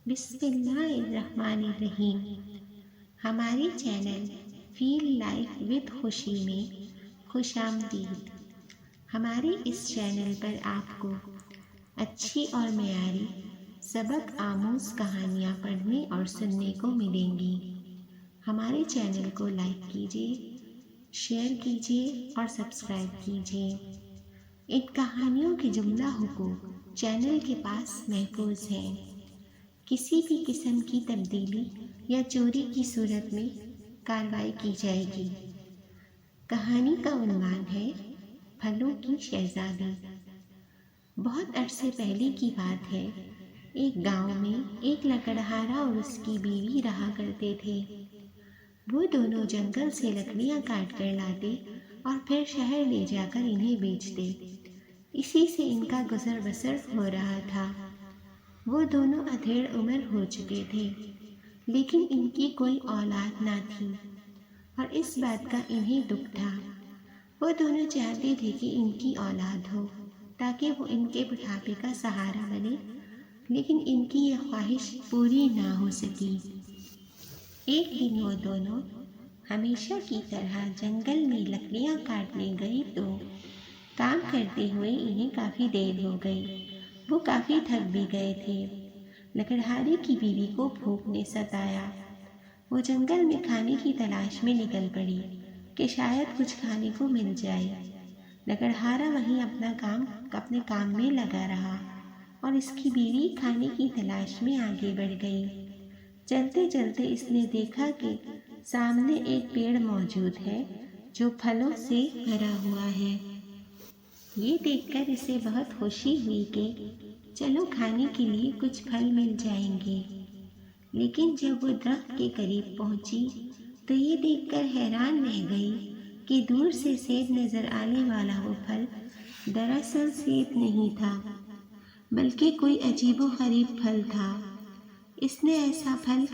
بسم اللہ الرحمن الرحیم۔ ہمارے چینل فیل لائف وتھ خوشی میں خوش آمدید۔ ہمارے اس چینل پر آپ کو اچھی اور معیاری سبق آموز کہانیاں پڑھنے اور سننے کو ملیں گی۔ ہمارے چینل کو لائک کیجیے، شیئر کیجیے اور سبسکرائب کیجیے۔ ان کہانیوں کے جملہ حقوق چینل کے پاس محفوظ ہیں۔ کسی بھی قسم کی تبدیلی یا چوری کی صورت میں کارروائی کی جائے گی۔ کہانی کا عنوان ہے پھلوں کی شہزادی۔ بہت عرصے پہلے کی بات ہے، ایک گاؤں میں ایک لکڑہارا اور اس کی بیوی رہا کرتے تھے۔ وہ دونوں جنگل سے لکڑیاں کاٹ کر لاتے اور پھر شہر لے جا کر انہیں بیچتے۔ اسی سے ان کا گزر بسر ہو رہا تھا۔ وہ دونوں ادھیڑ عمر ہو چکے تھے، لیکن ان کی کوئی اولاد نہ تھی اور اس بات کا انہیں دکھ تھا۔ وہ دونوں چاہتے تھے کہ ان کی اولاد ہو تاکہ وہ ان کے بڑھاپے کا سہارا بنے، لیکن ان کی یہ خواہش پوری نہ ہو سکی۔ ایک دن وہ دونوں ہمیشہ کی طرح جنگل میں لکڑیاں کاٹنے گئے تو کام کرتے ہوئے انہیں کافی دیر ہو گئی۔ وہ کافی تھک بھی گئے تھے۔ لکڑہارے کی بیوی کو بھوک نے ستایا۔ وہ جنگل میں کھانے کی تلاش میں نکل پڑی کہ شاید کچھ کھانے کو مل جائے۔ لکڑہارا وہیں اپنے کام میں لگا رہا اور اس کی بیوی کھانے کی تلاش میں آگے بڑھ گئی۔ چلتے چلتے اس نے دیکھا کہ سامنے ایک پیڑ موجود ہے جو پھلوں سے بھرا ہوا ہے۔ یہ دیکھ کر اسے بہت خوشی ہوئی کہ چلو کھانے کے لیے کچھ پھل مل جائیں گے۔ لیکن جب وہ درخت کے قریب پہنچی تو یہ دیکھ کر حیران رہ گئی کہ دور سے سیب نظر آنے والا وہ پھل دراصل سیب نہیں تھا، بلکہ کوئی عجیب و غریب پھل تھا۔ اس نے ایسا پھل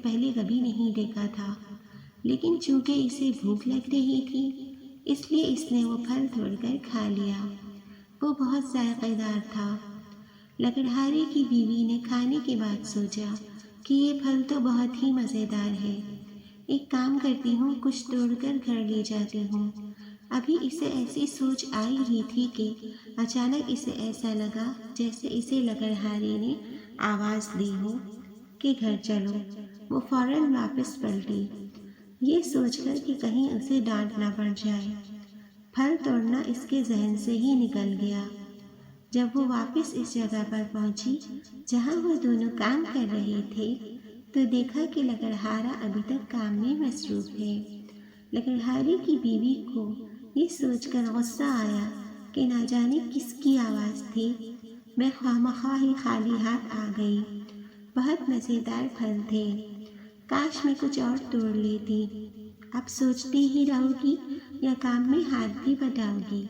پہلے کبھی نہیں دیکھا تھا، لیکن چونکہ اسے بھوک لگ رہی تھی اس لیے اس نے وہ پھل توڑ کر کھا لیا۔ وہ بہت ذائقہ دار تھا۔ لکڑہارے کی بیوی نے کھانے کے بعد سوچا کہ یہ پھل تو بہت ہی مزیدار ہے۔ ایک کام کرتی ہوں، کچھ توڑ کر گھر لے جاتی ہوں۔ ابھی اسے ایسی سوچ آئی ہی تھی کہ اچانک اسے ایسا لگا جیسے اسے لکڑہارے نے آواز دی ہو کہ گھر چلو۔ وہ فوراً واپس پلٹی، یہ سوچ کر کہ کہیں اسے ڈانٹ نہ پڑ جائے۔ پھل توڑنا اس کے ذہن سے ہی نکل گیا۔ جب وہ واپس اس جگہ پر پہنچی جہاں وہ دونوں کام کر رہے تھے تو دیکھا کہ لکڑہارا ابھی تک کام میں مصروف ہے۔ لکڑہارے کی بیوی کو یہ سوچ کر غصہ آیا کہ نہ جانے کس کی آواز تھی، میں خواہ ہی خالی ہاتھ آ گئی۔ بہت مزیدار پھل تھے، کاش میں کچھ اور توڑ لیتی۔ اب سوچتی ہی رہو گی یا کام میں ہاتھ بھی بٹاؤ گی؟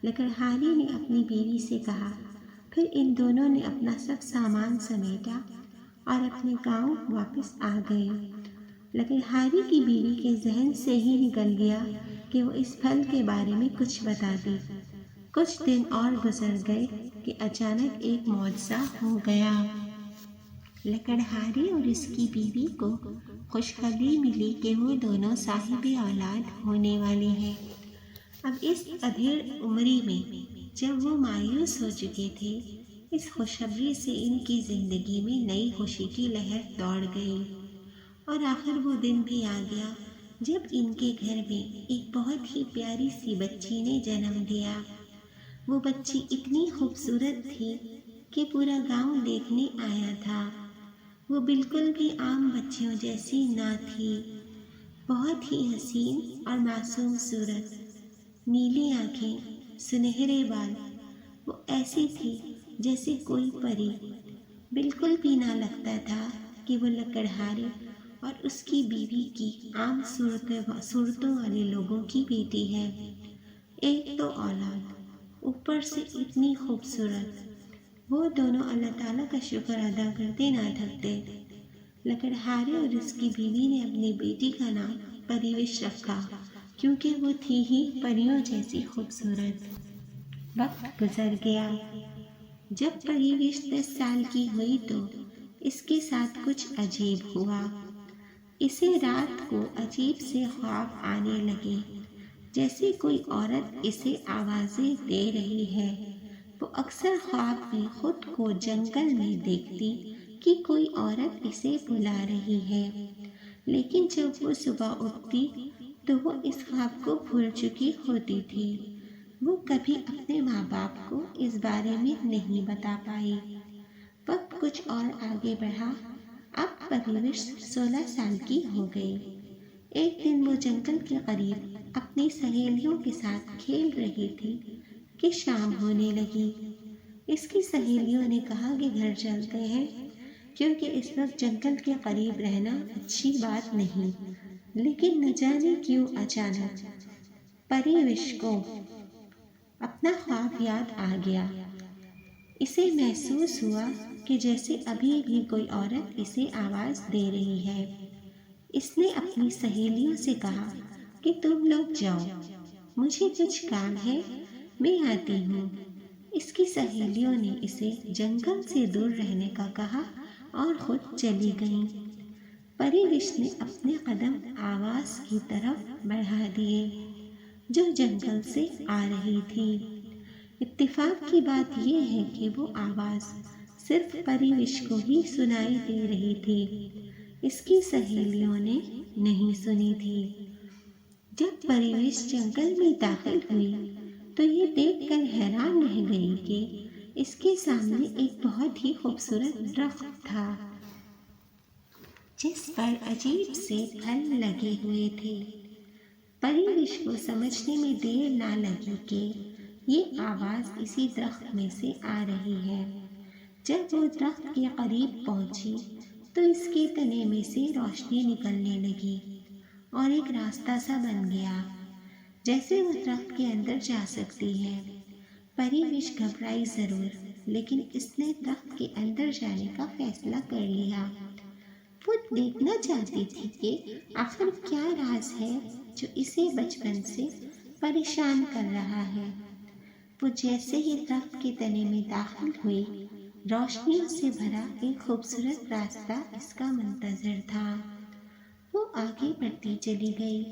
لکڑہارے نے اپنی بیوی سے کہا۔ پھر ان دونوں نے اپنا سب سامان سمیٹا اور اپنے گاؤں واپس آ گئے۔ لکڑہارے کی بیوی کے ذہن سے ہی نکل گیا کہ وہ اس پھل کے بارے میں کچھ بتا دے۔ کچھ دن اور گزر گئے کہ اچانک ایک معجزہ ہو گیا۔ لکڑہارے اور اس کی بیوی کو خوشخبری ملی کہ وہ دونوں صاحب اولاد ہونے والے ہیں۔ اب اس ادھیڑ عمری میں جب وہ مایوس ہو چکے تھے، اس خوشخبری سے ان کی زندگی میں نئی خوشی کی لہر دوڑ گئی۔ اور آخر وہ دن بھی آ گیا جب ان کے گھر میں ایک بہت ہی پیاری سی بچی نے جنم لیا۔ وہ بچی اتنی خوبصورت تھی کہ پورا گاؤں دیکھنے آیا تھا۔ وہ بالکل بھی عام بچیوں جیسی نہ تھی، بہت ہی حسین اور معصوم صورت، نیلی آنکھیں، سنہرے بال۔ وہ ایسی تھی جیسے کوئی پری۔ بالکل بھی نہ لگتا تھا کہ وہ لکڑہارے اور اس کی بیوی کی عام صورتوں والے لوگوں کی بیٹی ہے۔ ایک تو اولاد، اوپر سے اتنی خوبصورت۔ وہ دونوں اللہ تعالیٰ کا شکر ادا کرتے نہ تھکتے۔ لکڑہارے اور اس کی بیوی نے اپنی بیٹی کا نام پریوش رکھا کیونکہ وہ تھی ہی پریوں جیسی خوبصورت۔ وقت گزر گیا۔ جب پریوش 10 سال کی ہوئی تو اس کے ساتھ کچھ عجیب ہوا۔ اسے رات کو عجیب سے خواب آنے لگے، جیسے کوئی عورت اسے آوازیں دے رہی ہے۔ وہ اکثر خواب میں خود کو جنگل میں دیکھتی کہ کوئی عورت اسے بلا رہی ہے، لیکن جب وہ صبح اٹھتی تو وہ اس خواب کو بھول چکی ہوتی تھی۔ وہ کبھی اپنے ماں باپ کو اس بارے میں نہیں بتا پائی۔ وقت کچھ اور آگے بڑھا۔ اب پریوش 16 سال کی ہو گئی۔ ایک دن وہ جنگل کے قریب اپنی سہیلیوں کے ساتھ کھیل رہی تھی کہ شام ہونے لگی۔ اس کی سہیلیوں نے کہا کہ گھر چلتے ہیں، کیونکہ اس وقت جنگل کے قریب رہنا اچھی بات نہیں۔ لیکن نہ جانے کیوں اچانک پریوش کو اپنا خواب یاد آ گیا۔ اسے محسوس ہوا کہ جیسے ابھی بھی کوئی عورت اسے آواز دے رہی ہے۔ اس نے اپنی سہیلیوں سے کہا کہ تم لوگ جاؤ، مجھے کچھ کام ہے، میں آتی ہوں۔ اس کی سہیلیوں نے اسے جنگل سے دور رہنے کا کہا اور خود چلی گئیں۔ پریوش نے اپنے قدم آواز کی طرف بڑھا دیے جو جنگل سے آ رہی تھی۔ اتفاق کی بات یہ ہے کہ وہ آواز صرف پریوش کو ہی سنائی دے رہی تھی، اس کی سہیلیوں نے نہیں سنی تھی۔ جب پریوش جنگل میں داخل ہوئی تو یہ دیکھ کر حیران رہ گئی کہ اس کے سامنے ایک بہت ہی خوبصورت درخت تھا جس پر عجیب سے پھل لگے ہوئے تھے۔ پریوش کو سمجھنے میں دیر نہ لگی کہ یہ آواز اسی درخت میں سے آ رہی ہے۔ جب وہ درخت کے قریب پہنچی تو اس کے تنے میں سے روشنی نکلنے لگی اور ایک راستہ سا بن گیا، جیسے وہ درخت کے اندر جا سکتی ہے۔ پریوش گھبرائی ضرور، لیکن اس نے درخت کے اندر جانے کا فیصلہ کر لیا۔ وہ دیکھنا چاہتی تھی کہ آخر کیا راز ہے جو اسے بچپن سے پریشان کر رہا ہے۔ وہ جیسے ہی درخت کے تنے میں داخل ہوئی، روشنیوں سے بھرا ایک خوبصورت راستہ اس کا منتظر تھا۔ وہ آگے بڑھتی چلی گئی،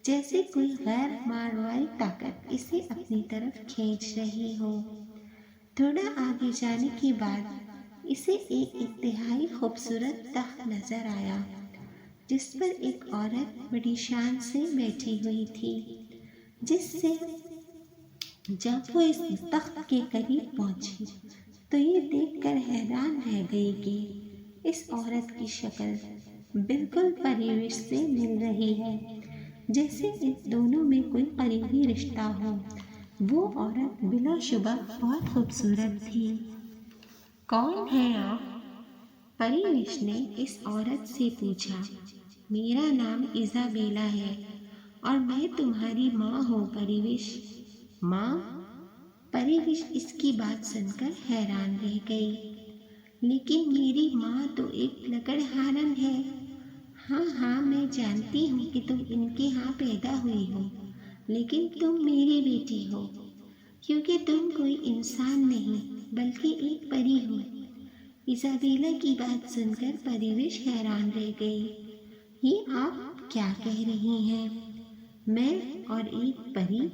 جیسے کوئی غیر ماروائی طاقت اسے اپنی طرف کھینچ رہی ہو۔ تھوڑا آگے جانے کے بعد اسے ایک انتہائی خوبصورت تخت نظر آیا، جس پر ایک عورت بڑی شان سے بیٹھی ہوئی تھی، جب وہ اس تخت کے قریب پہنچی تو یہ دیکھ کر حیران رہ گئی کہ اس عورت کی شکل بالکل پریوش سے مل رہی ہے، جیسے ان دونوں میں کوئی قریبی رشتہ ہو۔ وہ عورت بلا شبہ بہت خوبصورت تھی۔ کون ہے آپ؟ پریوش نے اس عورت سے پوچھا۔ میرا نام ایزابیلا ہے اور میں تمہاری ماں ہوں پریوش۔ ماں؟ پریوش اس کی بات سن کر حیران رہ گئی۔ لیکن میری ماں تو ایک لکڑہارن ہے۔ ہاں میں جانتی ہوں کہ تم ان کے ہاں پیدا ہوئی ہو، لیکن تم میری بیٹی ہو، کیونکہ تم کوئی انسان نہیں بلکہ ایک پری ہو۔ ایزابیلا کی بات سن کر پریوش حیران رہ گئی۔ یہ آپ کیا کہہ رہی ہیں؟ میں اور ایک پری؟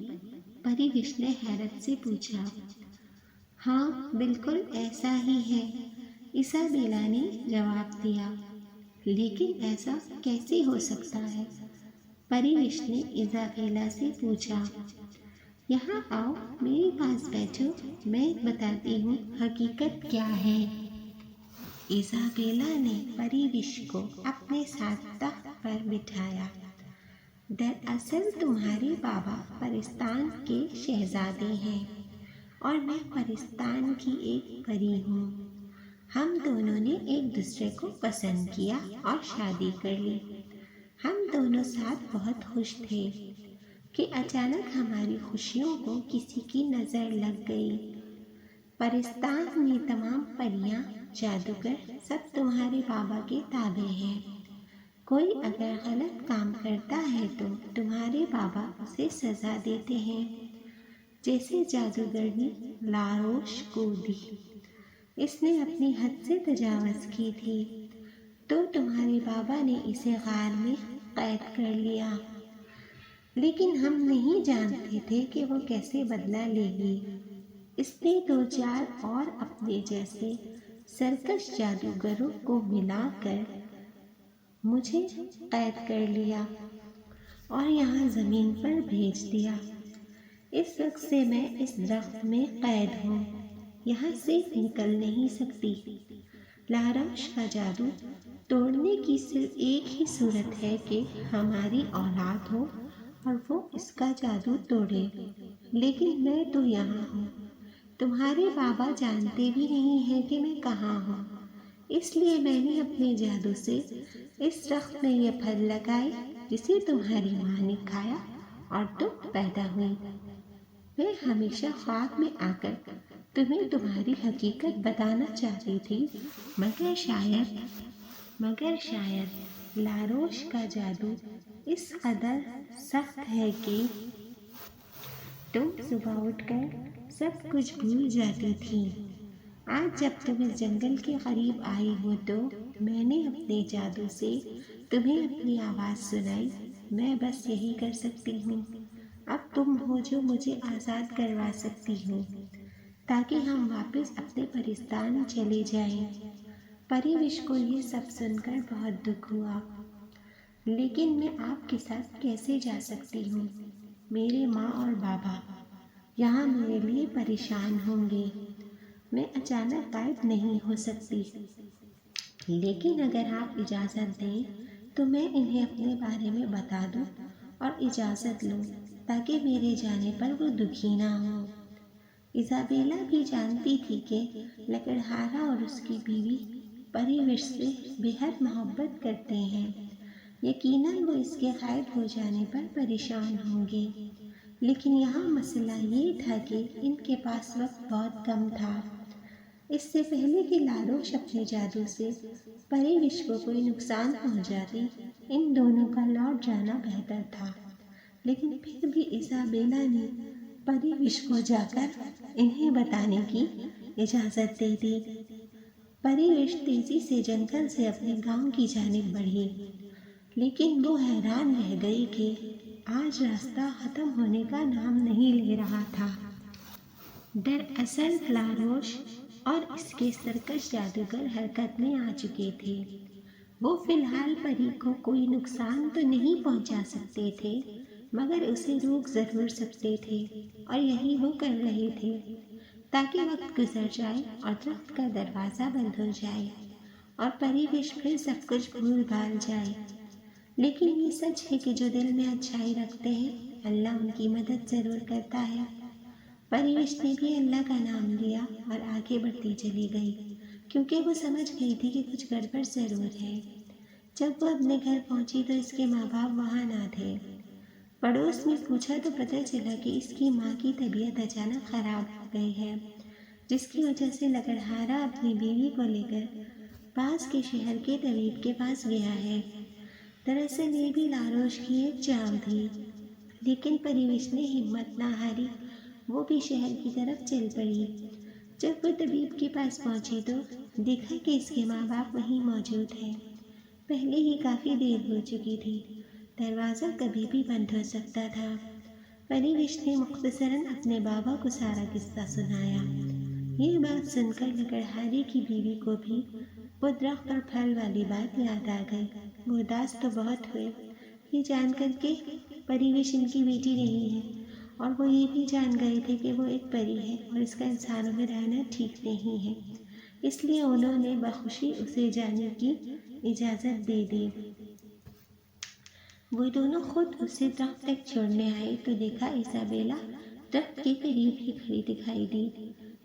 پریوش نے حیرت سے پوچھا۔ ہاں بالکل ایسا ہی ہے، ایزابیلا نے جواب دیا۔ لیکن ایسا کیسے ہو سکتا ہے؟ پریوش نے ایزابیلا سے پوچھا۔ یہاں آؤ، میرے پاس بیٹھو، میں بتاتی ہوں حقیقت کیا ہے۔ ایزابیلا نے پریوش کو اپنے ساتھ تخت پر بٹھایا۔ دراصل تمہارے بابا پرستان کے شہزادے ہیں اور میں پرستان کی ایک پری ہوں۔ ہم دونوں نے ایک دوسرے کو پسند کیا اور شادی کر لی۔ ہم دونوں ساتھ بہت خوش تھے کہ اچانک ہماری خوشیوں کو کسی کی نظر لگ گئی۔ پرستان میں تمام پریاں، جادوگر سب تمہارے بابا کے تابع ہیں۔ کوئی اگر غلط کام کرتا ہے تو تمہارے بابا اسے سزا دیتے ہیں، جیسے جادوگر نے لاروش کو دی۔ اس نے اپنی حد سے تجاوز کی تھی، تو تمہارے بابا نے اسے غار میں قید کر لیا، لیکن ہم نہیں جانتے تھے کہ وہ کیسے بدلہ لے گی۔ اس نے 2-4 اور اپنے جیسے سرکش جادوگروں کو ملا کر مجھے قید کر لیا اور یہاں زمین پر بھیج دیا۔ اس وقت سے میں اس درخت میں قید ہوں، یہاں سے نکل نہیں سکتی۔ لاروش کا جادو توڑنے کی صرف ایک ہی صورت ہے کہ ہماری اولاد ہو اور وہ اس کا جادو توڑے، لیکن میں تو یہاں ہوں، تمہارے بابا جانتے بھی نہیں ہیں کہ میں کہاں ہوں، اس لیے میں نے اپنے جادو سے اس درخت میں یہ پھل لگائے جسے تمہاری ماں نے کھایا اور تم پیدا ہوئی۔ میں ہمیشہ خواب میں آ کر تمہیں تمہاری حقیقت بتانا چاہتی تھی، مگر شاید لاروش کا جادو اس قدر سخت ہے کہ تم صبح اٹھ کر سب کچھ بھول جاتی تھی۔ آج جب تم اس جنگل کے قریب آئی ہو تو میں نے اپنے جادو سے تمہیں اپنی آواز سنائی۔ میں بس یہی کر سکتی ہوں، اب تم ہو جو مجھے آزاد کروا سکتی ہو تاکہ ہم واپس اپنے پرستان چلے جائیں۔ پری وش کو یہ سب سن کر بہت دکھ ہوا، لیکن میں آپ کے ساتھ کیسے جا سکتی ہوں؟ میرے ماں اور بابا یہاں میرے لیے پریشان ہوں گے، میں اچانک غائب نہیں ہو سکتی، لیکن اگر آپ اجازت دیں تو میں انہیں اپنے بارے میں بتا دوں اور اجازت لوں تاکہ میرے جانے پر وہ دکھی نہ ہوں۔ ایزابیلا بھی جانتی تھی کہ لکڑہارا اور اس کی بیوی پری وش سے بے حد محبت کرتے ہیں، یقیناً وہ اس کے غائب ہو جانے پر پریشان ہوں گے، لیکن یہاں مسئلہ یہ تھا کہ ان کے پاس وقت بہت کم تھا۔ اس سے پہلے کہ لاروش اپنے جادو سے پری وش کو کوئی نقصان پہنچاتی، ان دونوں کا لوٹ جانا بہتر تھا، لیکن پھر بھی ایزابیلا نے پری وش کو جا کر انہیں بتانے کی اجازت دے دی۔ پری وش تیزی سے جنگل سے اپنے گاؤں کی جانب بڑھی، لیکن وہ حیران رہ گئی کہ آج راستہ ختم ہونے کا نام نہیں لے رہا تھا۔ دراصل لاروش اور اس کے سرکش جادوگر حرکت میں آ چکے تھے۔ وہ فی الحال پری کو کوئی نقصان تو نہیں پہنچا سکتے تھے، مگر اسے روک ضرور سکتے تھے، اور یہی وہ کر رہے تھے تاکہ وقت گزر جائے اور درخت کا دروازہ بند ہو جائے اور پری وش پھر سب کچھ بھول بھال جائے۔ لیکن یہ سچ ہے کہ جو دل میں اچھائی رکھتے ہیں اللہ ان کی مدد ضرور کرتا ہے۔ پری وش نے بھی اللہ کا نام لیا اور آگے بڑھتی چلی گئی، کیونکہ وہ سمجھ گئی تھی کہ کچھ گڑبڑ ضرور ہے۔ جب وہ اپنے گھر پہنچی تو اس کے ماں باپ وہاں نہ تھے۔ پڑوس میں پوچھا تو پتہ چلا کہ اس کی ماں کی طبیعت اچانک خراب ہو گئی ہے، جس کی وجہ سے لکڑہارا اپنی بیوی کو لے کر پاس کے شہر کے طبیب کے پاس گیا ہے۔ دراصل یہ بھی لاروش کی ایک چال تھی، لیکن پری وش نے ہمت نہ ہاری، وہ بھی شہر کی طرف چل پڑی۔ جب وہ طبیب کے پاس پہنچی تو دیکھا کہ اس کے ماں باپ وہیں موجود ہیں۔ پہلے ہی کافی دیر ہو چکی تھی، دروازہ کبھی بھی بند ہو سکتا تھا۔ پری وش نے مختصراً اپنے بابا کو سارا قصہ سنایا۔ یہ بات سن کر لکڑہارے کی بیوی کو بھی وہ درخت اور پھل والی بات یاد آ گئی۔ وہ اداس تو بہت ہوئے، یہ جان کر کہ پری وش ان کی بیٹی نہیں ہے، اور وہ یہ بھی جان گئے تھے کہ وہ ایک پری ہے اور اس کا انسانوں میں رہنا ٹھیک نہیں ہے، اس لیے انہوں نے بخوشی اسے جانے کی اجازت دے دی۔ وہ دونوں خود اسے درخت تک چھوڑنے آئے تو دیکھا ایزابیلا درخت کے قریب ہی کھڑی دکھائی دی۔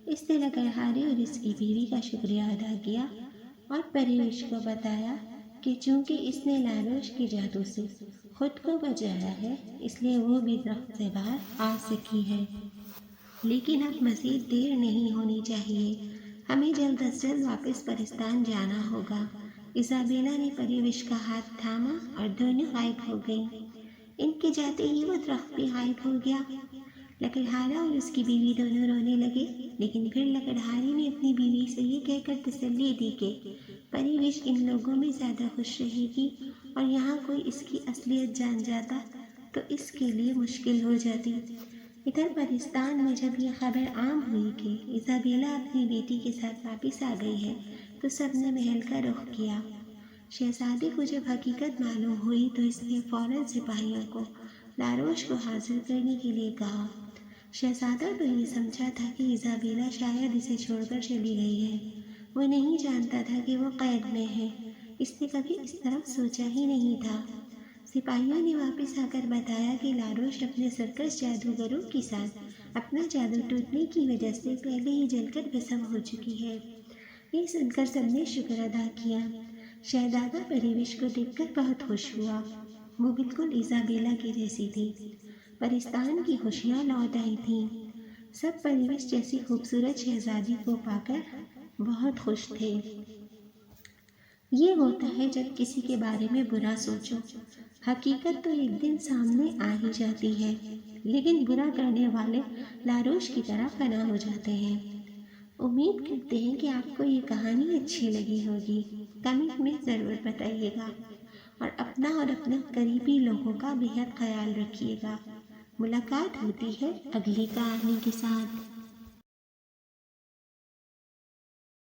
اس نے لکڑہارے اور اس کی بیوی کا شکریہ ادا کیا اور پری وش کو بتایا کہ چونکہ اس نے لاروش کے جادو سے خود کو بچایا ہے، اس لیے وہ بھی درخت سے باہر آ سکی ہے، لیکن اب مزید دیر نہیں ہونی چاہیے، ہمیں جلد از جلد واپس پرستان جانا ہوگا۔ ایزابیلا نے پری وش کا ہاتھ تھاما اور دونوں غائب ہو گئیں۔ ان کے جاتے ہی وہ درخت بھی غائب ہو گیا۔ لکڑہارا اور اس کی بیوی دونوں رونے لگے، لیکن پھر لکڑہارے نے اپنی بیوی سے یہ کہہ کر تسلی دی کہ پریوش ان لوگوں میں زیادہ خوش رہے گی، اور یہاں کوئی اس کی اصلیت جان جاتا تو اس کے لیے مشکل ہو جاتی۔ ادھر پرستان میں جب یہ خبر عام ہوئی کہ ایزابیلا اپنی بیٹی کے ساتھ واپس آ گئی ہے تو سب نے محل کا رخ کیا۔ شہزادے کو جب حقیقت معلوم ہوئی تو اس نے فوراً سپاہیوں کو لاروش کو حاضر کرنے کے لیے کہا۔ شہزادہ تو یہ سمجھا تھا کہ ایزابیلا شاید اسے چھوڑ کر چلی گئی ہے، وہ نہیں جانتا تھا کہ وہ قید میں ہے۔ اس نے کبھی اس طرف سوچا ہی نہیں تھا۔ سپاہیوں نے واپس آ کر بتایا کہ لاروش اپنے سرکس جادوگروں کے ساتھ اپنا جادو ٹوٹنے کی وجہ سے پہلے ہی جل کر بھسم ہو چکی ہے۔ یہ سن کر سب نے شکر ادا کیا۔ شہزادہ پریوش کو دیکھ کر بہت خوش ہوا، وہ بالکل ایزابیلا کی جیسی تھی۔ پرستان کی خوشیاں لوٹ آئی تھیں، سب پریوش جیسی خوبصورت شہزادی کو پا کر بہت خوش تھے۔ یہ ہوتا ہے جب کسی کے بارے میں برا سوچو، حقیقت تو ایک دن سامنے آ ہی جاتی ہے، لیکن برا کرنے والے لاروش کی طرح فنا ہو جاتے ہیں۔ امید کرتے ہیں کہ آپ کو یہ کہانی اچھی لگی ہوگی۔ کمنٹ میں ضرور بتائیے گا، اور اپنا اور اپنے قریبی لوگوں کا بہت خیال رکھیے گا۔ ملاقات ہوتی ہے اگلی کہانی کے ساتھ۔